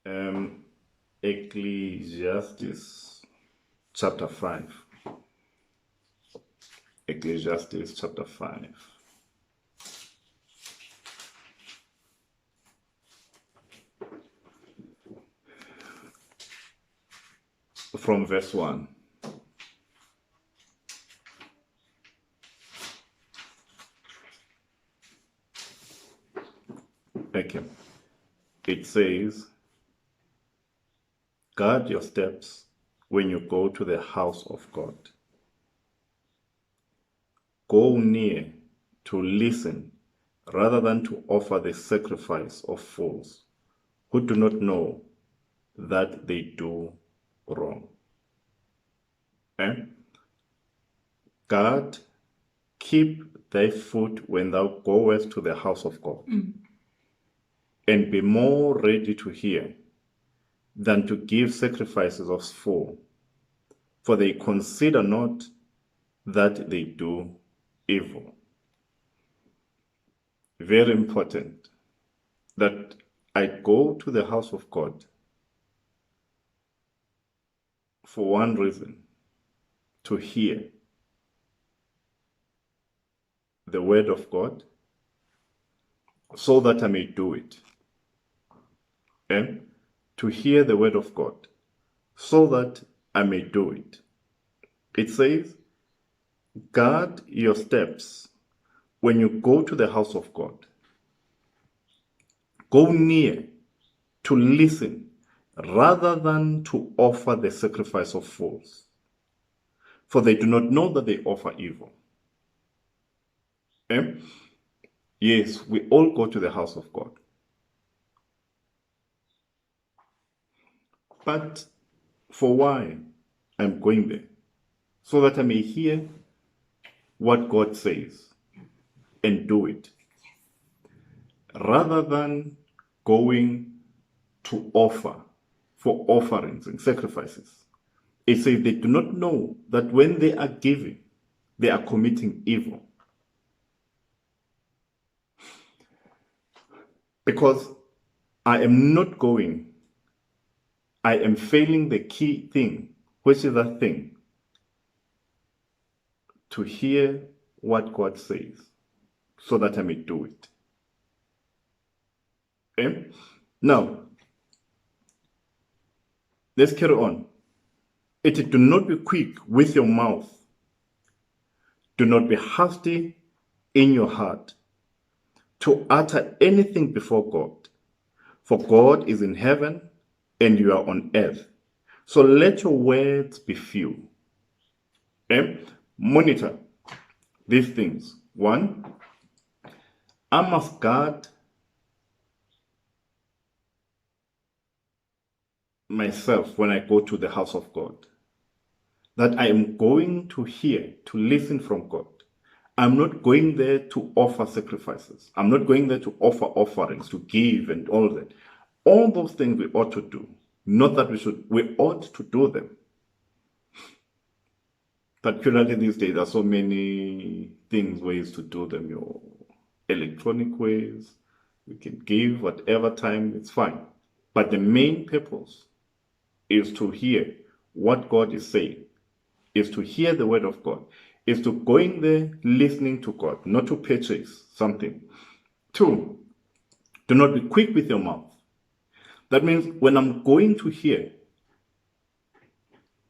Um, Ecclesiastes chapter 5. Ecclesiastes chapter 5. From verse 1. Okay. It says, guard your steps when you go to the house of God. Go near to listen rather than to offer the sacrifice of fools who do not know that they do wrong. Guard, keep thy foot when thou goest to the house of God, and be more ready to hear than to give sacrifices of fools, for they consider not that they do evil. Very important that I go to the house of God for one reason, to hear the word of God so that I may do it. And to hear the word of God so that I may do it. It says, guard your steps when you go to the house of God. Go near to listen rather than to offer the sacrifice of fools, for they do not know that they offer evil. Yes, we all go to the house of God. But for why I'm going there? So that I may hear what God says and do it. Rather than going to offer for offerings and sacrifices. It says they do not know that when they are giving, they are committing evil. Because I am not going, I am failing the key thing, which is that thing, to hear what God says, so that I may do it. Okay? Now, let's carry on. Do not be quick with your mouth. Do not be hasty in your heart to utter anything before God. For God is in heaven and you are on earth. So let your words be few. Okay? Monitor these things. One, I must guard myself when I go to the house of God. That I am going to hear, to listen from God. I'm not going there to offer sacrifices. I'm not going there to offer offerings, to give and all that. All those things we ought to do. Not that we ought to do them. Particularly these days, there are so many ways to do them. Your electronic ways, we can give whatever time, it's fine. But the main purpose is to hear what God is saying, is to hear the word of God, is to go in there listening to God, not to purchase something. Two, do not be quick with your mouth. That means when I'm going to hear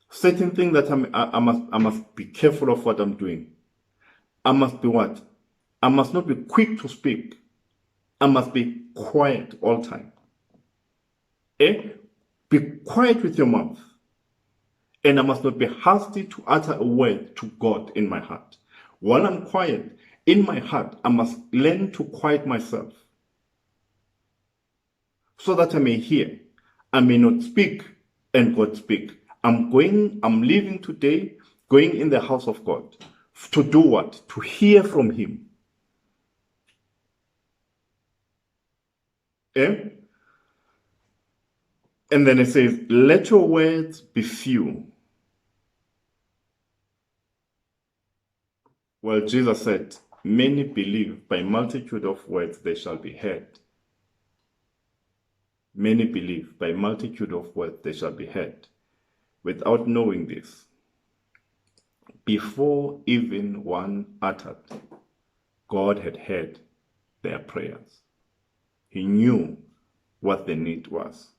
certain things that I must be careful of what I'm doing. I must be what? I must not be quick to speak. I must be quiet all time. Be quiet with your mouth. And I must not be hasty to utter a word to God in my heart. While I'm quiet, in my heart, I must learn to quiet myself so that I may hear. I may not speak and God speak. I'm leaving today, going in the house of God. To do what? To hear from Him. And then it says, let your words be few. Well, Jesus said, many believe by multitude of words they shall be heard. many believe by multitude of words they shall be heard, without knowing this. Before even one uttered, God had heard their prayers. He knew what the need was.